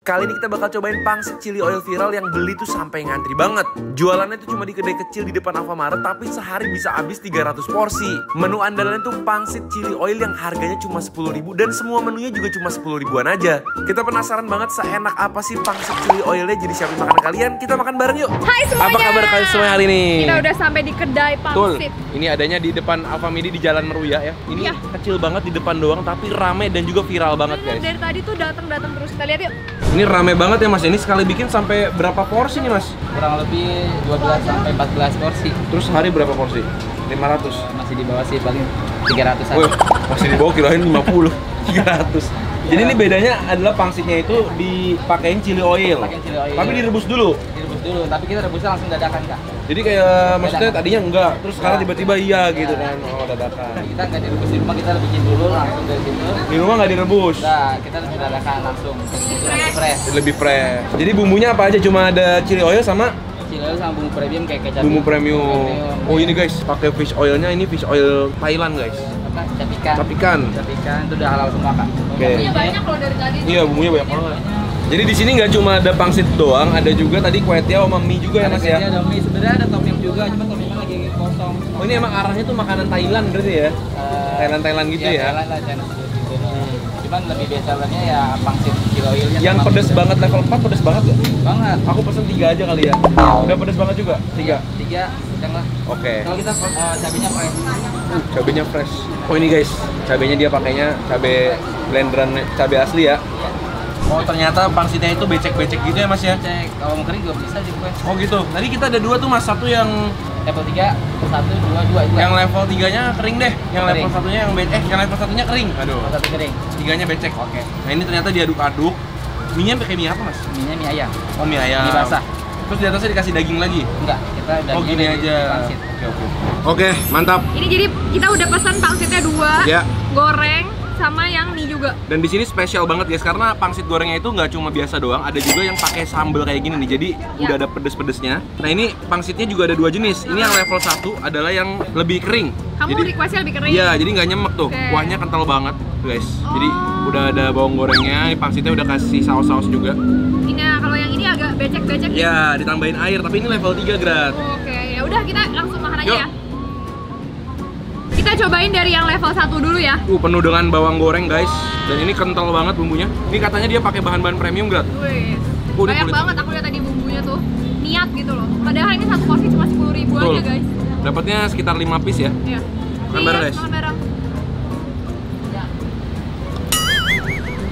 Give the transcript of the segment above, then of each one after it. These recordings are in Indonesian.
Kali ini kita bakal cobain pangsit chili oil viral yang beli tuh sampai ngantri banget. Jualannya tuh cuma di kedai kecil di depan Alfamart, tapi sehari bisa habis 300 porsi. Menu andalannya tuh pangsit chili oil yang harganya cuma 10.000 dan semua menunya juga cuma 10 ribuan aja. Kita penasaran banget seenak apa sih pangsit chili oilnya, jadi siapin makanan kalian, kita makan bareng yuk. Hai semuanya. Apa kabar kalian semua hari ini? Kita udah sampai di kedai pangsit. Ini adanya di depan Alfamidi di Jalan Meruya ya. Ini kecil banget di depan doang, tapi rame dan juga viral banget guys. Dari tadi tuh datang terus, kita lihat yuk. Ini rame banget ya mas, ini sekali bikin sampai berapa porsi nih mas? Kurang lebih 12 sampai 14 porsi. Terus hari berapa porsi? 500? Masih di bawah sih, paling 300-an. Wih, masih di bawah, kirain 50, 300. Jadi ini bedanya adalah pangsitnya itu dipakein chili oil. Pakai chili oil. Tapi direbus dulu. Direbus dulu, tapi kita rebusnya langsung dadakan kak. Jadi kayak maksudnya tadinya enggak, terus sekarang tiba-tiba iya gitu kan. Oh, dadakan. Kita nggak direbus di rumah, kita bikin dulu langsung dari situ. Di rumah nggak direbus? Nah, kita lebih dadakan langsung. Lebih fresh. Lebih fresh. Jadi bumbunya apa aja? Cuma ada chili oil sama Chili oil sama bumbu premium kayak kecap. bumbu premium. Oh ini guys, pakai fish oilnya, ini fish oil Thailand guys. Apa? Capikan. Capikan. Capikan itu udah halal semua kak. Oke. Bumbunya banyak loh dari tadi. Iya, bumbunya banyak banget. Jadi di sini nggak cuma ada pangsit doang, ada juga tadi kue tiaw sama mie juga ya mas ya. Ada mie, sebenarnya ada topping juga, cuma toppingnya lagi kosong. Oh ini emang arahnya tuh makanan Thailand berarti ya? Thailand gitu ya? Thailand lah, Thailand gitu. Cuman lebih biasanya ya pangsit chili oilnya. Yang pedes banget level 4 pedes banget gak? Banget. Aku pesen 3 aja kali ya. Udah pedes banget juga? 3? 3 sedang lah. Oke. Kalau kita cabenya fresh. Cabenya fresh. Oh ini guys, cabenya dia pakainya cabe blenderan cabe asli ya. Oh ternyata pangsitnya itu becek-becek gitu ya mas ya? Cek, kalau mau kering juga bisa juga. Oh gitu. Tadi kita ada 2 tuh mas, satu yang Level 3, 1, 2, 2 yang level 3-nya kering deh. Yang level Kering. 1-nya yang yang level 1-nya kering. Aduh. Satu kering. 3-nya becek. Oke. Nah ini ternyata diaduk-aduk. Mie-nya pakai mie apa mas? Mie-nya mie ayam. Oh mie ayam. Mie basah. Terus di atasnya dikasih daging lagi? Enggak, kita udah Oh gini aja. pangsit. Oke, mantap. Ini jadi kita udah pesan pangsitnya 2, Ya. goreng sama yang mie juga. Dan di sini spesial banget guys, karena pangsit gorengnya itu nggak cuma biasa doang, ada juga yang pakai sambal kayak gini nih. Jadi udah ada pedes-pedesnya. Nah ini pangsitnya juga ada 2 jenis. Ini yang level 1 adalah yang lebih kering. Kamu Jadi requestnya lebih kering? iya, jadi nggak nyemek tuh. Oke. Kuahnya kental banget guys. Jadi udah ada bawang gorengnya, pangsitnya udah kasih saus-saus juga. Ini kalau yang ini agak becek-becek. Ya, ditambahin air, tapi ini level 3 Grat. Oke, ya udah kita langsung makan aja Yuk. ya. Kita cobain dari yang level 1 dulu ya. Penuh dengan bawang goreng guys. Dan ini kental banget bumbunya. Ini katanya dia pakai bahan-bahan premium Grat. Wih, Oh, ini banyak kulit. banget aku lihat tadi bumbunya tuh. Niat gitu loh. Padahal ini satu porsi cuma 10.000 aja Betul. guys. Dapatnya sekitar 5 piece ya. Iya. Makan bareng, guys. Makan bareng.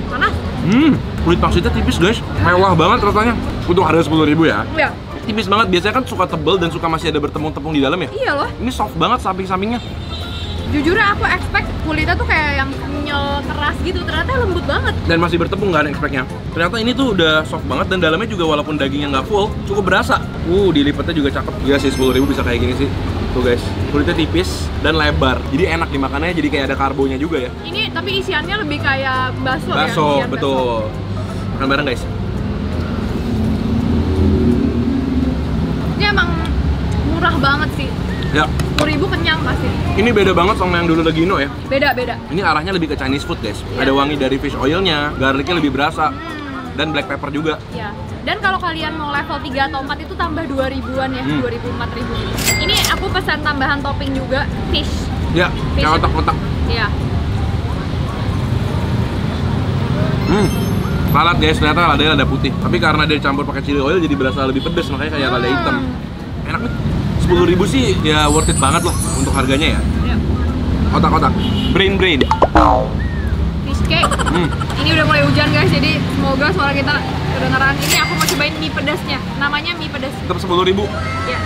Panas? Kulit pangsitnya tipis guys. Mewah banget rasanya. Untuk harga 10.000 ya. Iya. Tipis banget, biasanya kan suka tebel dan suka masih ada bertepung-tepung di dalam ya. Iya loh. Ini soft banget samping-sampingnya. Jujur aku expect kulitnya tuh kayak yang kenyal keras gitu, ternyata lembut banget. Dan masih bertepung, nggak ada expect-nya. Ternyata ini tuh udah soft banget dan dalamnya juga walaupun dagingnya nggak full, cukup berasa. Dilipatnya juga cakep. Iya sih 10.000 bisa kayak gini sih. Tuh guys, kulitnya tipis dan lebar. Jadi enak dimakannya, jadi kayak ada karbonya juga ya. Ini tapi isiannya lebih kayak bakso ya. Bakso, isian betul. Makan bareng guys. Ini emang murah banget sih. Ya, 10.000 kenyang pasti. ini beda banget sama yang dulu Legino ya. Beda-beda. Ini arahnya lebih ke Chinese food guys. Iya. Ada wangi dari fish oilnya, garlicnya lebih berasa, dan black pepper juga. Ya. Dan kalau kalian mau level 3 atau 4 itu tambah 2.000-an ya, 2.000 4.000. Ini aku pesan tambahan topping juga, fish. Ya, Fish. kayak otak-otak. Iya. Lalat guys, ternyata ladanya lada putih. Tapi karena dia dicampur pakai chili oil jadi berasa lebih pedes, makanya kayak lada hitam. Enak nih. 10.000 sih ya worth it banget lah untuk harganya ya. Iya. Otak-otak. Brain. Fish cake. Ini udah mulai hujan guys, jadi semoga suara kita kedengeran. Ini aku mau cobain mie pedasnya. Namanya mie pedas. Tetap 10.000. Ya.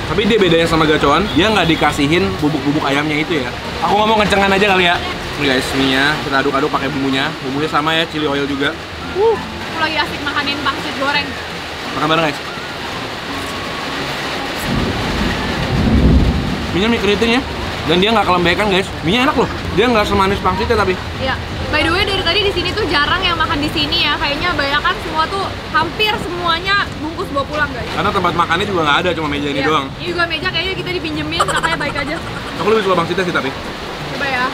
Tapi dia bedanya sama gacoan, dia nggak dikasihin bubuk-bubuk ayamnya itu ya. Aku ngomong kencengan aja kali ya. Nih guys, mie-nya kita aduk-aduk pakai bumbunya. Bumbunya sama ya, chili oil juga. Aku lagi asik makanin pangsit goreng. Makan bareng guys. Mie-nya mie keriting ya. Dan dia nggak kelembekan guys. Mie-nya enak loh. Dia nggak semanis pangsitnya tapi. Iya. By the way dari tadi di sini tuh jarang yang makan di sini ya. Kayaknya banyakan semua tuh hampir semuanya bungkus bawa pulang guys. Karena tempat makannya juga nggak ada, cuma meja ini Iya. doang. Ini juga meja kayaknya kita dipinjemin, makanya baik aja. Aku lebih suka pangsitnya sih tapi. Coba ya.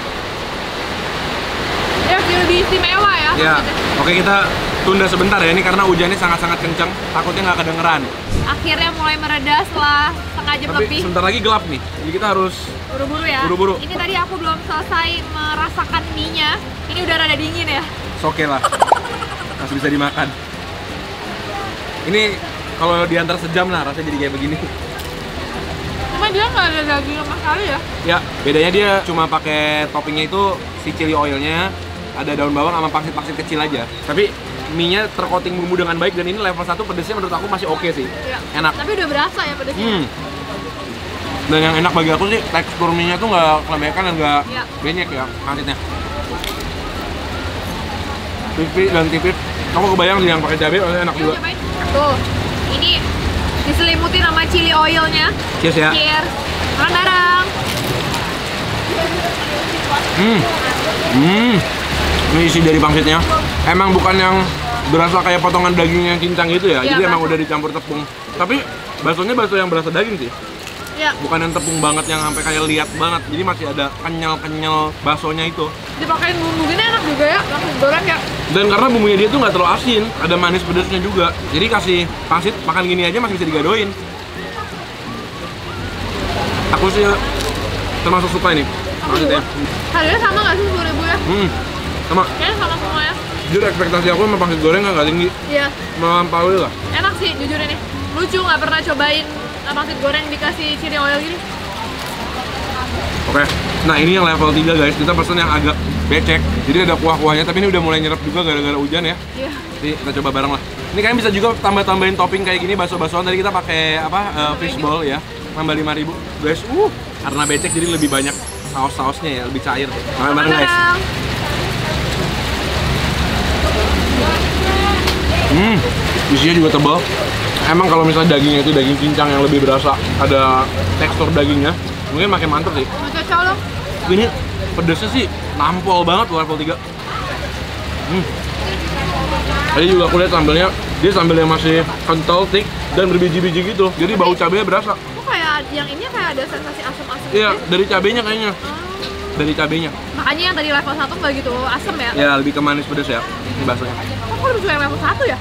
Ya lebih istimewa Ya, maksudnya. oke kita tunda sebentar ya ini karena hujannya sangat-sangat kencang. Takutnya nggak kedengeran. Akhirnya mulai mereda setelah setengah jam Tapi lebih. sebentar lagi gelap nih. Jadi kita harus Buru-buru ya. Buru-buru. Ini tadi aku belum selesai merasakan mie-nya. Ini udah rada dingin ya. oke lah. Masih bisa dimakan. Ini kalau diantar sejam lah rasanya jadi kayak begini. Cuma dia nggak ada daging sama sekali ya. Ya, bedanya dia cuma pakai toppingnya itu si chili oilnya, ada daun bawang sama pangsit-pangsit kecil aja. Tapi mie-nya tercoating bumbu dengan baik dan ini level 1 pedesnya menurut aku masih oke sih. Iya. Enak. Tapi udah berasa ya pedasnya. Dan yang enak bagi aku sih tekstur mie-nya tuh nggak kelembekan dan nggak Iya. benyek ya pangsitnya. Crispy dan tipis. Aku kebayang sih yang pakai cabai enak Yuk juga. cobain. Tuh, ini diselimuti sama chili oilnya. Cheers ya. Cheers. Makan bareng. Ini isi dari pangsitnya. Emang bukan yang berasa kayak potongan daging yang cincang gitu ya. Iya, Jadi emang bakso. udah dicampur tepung. Tapi baksonya bakso yang berasa daging sih. Ya, Bukan yang tepung banget yang sampai kayak liat banget. Jadi masih ada kenyal-kenyal baksonya itu. dipakein bumbu gini enak juga ya. Langsung goreng ya. Dan karena bumbunya dia tuh nggak terlalu asin, ada manis pedasnya juga. Jadi kasih pangsit makan gini aja masih bisa digadoin. Aku sih termasuk suka ini pangsitnya. Harganya sama nggak sih 10.000 ya? Sama. Kayaknya sama semua ya. Jujur ekspektasi aku sama pangsit goreng nggak tinggi, Iya. melampaui lah. Enak sih jujur ini. Lucu nggak pernah cobain pangsit goreng dikasih chili oil gini. Oke, nah ini yang level 3 guys, kita pesen yang agak becek. Jadi ada kuah-kuahnya, tapi ini udah mulai nyerap juga gara-gara hujan ya. Iya. Jadi kita coba bareng lah. Ini kalian bisa juga tambah-tambahin topping kayak gini, bakso-baksoan. Tadi kita pakai apa, fishball ya, nambah 5.000 guys. Karena becek jadi lebih banyak saus-sausnya ya, lebih cair. Makan bareng guys. Isinya juga tebal. Emang kalau misalnya dagingnya itu daging cincang yang lebih berasa, ada tekstur dagingnya, mungkin makin mantep sih. Mau cocok loh. Ini pedesnya sih nampol banget tuh level 3. Tadi juga aku lihat sambelnya, dia sambel yang masih kental, thick, dan berbiji-biji gitu. Jadi bau cabenya berasa. Kok kayak yang ini kayak ada sensasi asam-asam Iya, gitu? dari cabenya kayaknya. Dari cabenya. Makanya yang tadi level 1 nggak gitu asam ya? Ya, lebih ke manis pedes ya, ini baksonya. Kok lebih suka yang level 1 ya?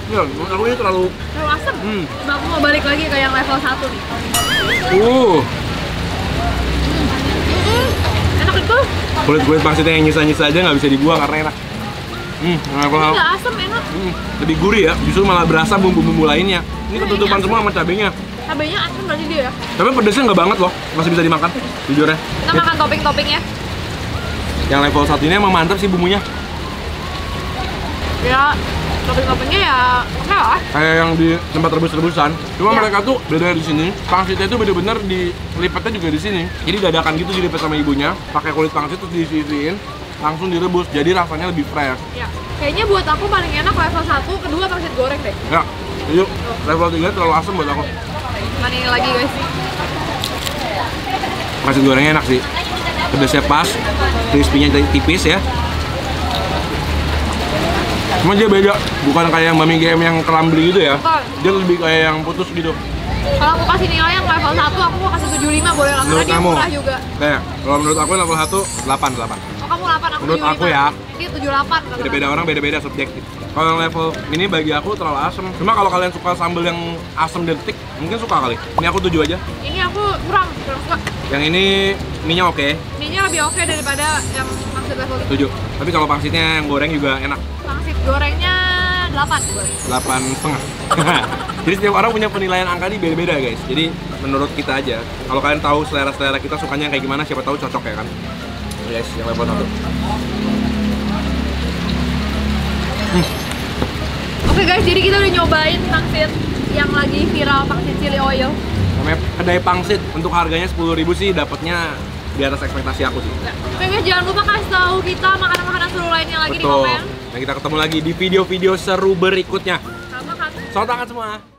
Iya, menurut aku ini terlalu... Terlalu asam? Coba aku mau balik lagi ke yang level 1 nih. Enak itu. Kulit-kulit pangsitnya yang nyisa-nyisa aja nggak bisa dibuang karena enak. Yang level Ini nggak asam, enak. lebih gurih ya, justru malah berasa bumbu-bumbu lainnya. Ini ketutupan semua sama cabenya. Cabenya asam berarti dia ya? Tapi pedesnya nggak banget loh, masih bisa dimakan, jujur ya. Kita makan topping-toppingnya. Yang level 1 ini emang mantap sih bumbunya. Ya, topping-toppingnya ya oke lah. Kayak yang di tempat rebus-rebusan. Cuma Iya. mereka tuh beda di sini. Pangsitnya itu bener-bener dilipatnya juga di sini. Jadi dadakan gitu dilipet sama ibunya, pakai kulit pangsit terus diisiin, langsung direbus. Jadi rasanya lebih fresh. Ya. Kayaknya buat aku paling enak level 1, kedua pangsit goreng deh. Ya, yuk. Level 3 terlalu asam buat aku. Mana ini lagi guys? Pangsit gorengnya enak sih. Pedasnya pas, crispy-nya tipis ya. Cuma dia beda, bukan kayak yang Bami GM yang crumbly gitu ya. Bukan. Dia lebih kayak yang putus gitu. Kalau aku kasih nilai yang level 1, aku mau kasih 75 boleh lah. Karena Menurut dia kamu? murah juga. Kayak, kalau menurut aku level 1, 8. Oh kamu 8, aku Menurut 75. aku ya. Ini 78. Beda-beda orang, beda-beda subjektif. Kalau yang level ini bagi aku terlalu asam. Cuma kalau kalian suka sambal yang asam dan thick, mungkin suka kali. Ini aku 7 aja. Ini aku kurang suka. Yang ini mie-nya oke, Ininya lebih oke daripada yang pangsit level 7. Tapi kalau pangsitnya yang goreng juga enak, pangsit gorengnya 8 boleh. 8,5. Jadi setiap orang punya penilaian angka ini beda-beda guys. Jadi menurut kita aja. Kalau kalian tahu selera-selera kita sukanya kayak gimana, siapa tahu cocok ya kan. Guys, yang level 1. Oke guys, jadi kita udah nyobain pangsit yang lagi viral, pangsit chili oil. Namanya kedai pangsit. Untuk harganya 10.000 sih dapatnya di atas ekspektasi aku sih. Oke guys, jangan lupa kasih tahu kita makanan-makanan seru lainnya lagi di Betul. komen. Dan kita ketemu lagi di video-video seru berikutnya. Sama kan. Selamat makan semua.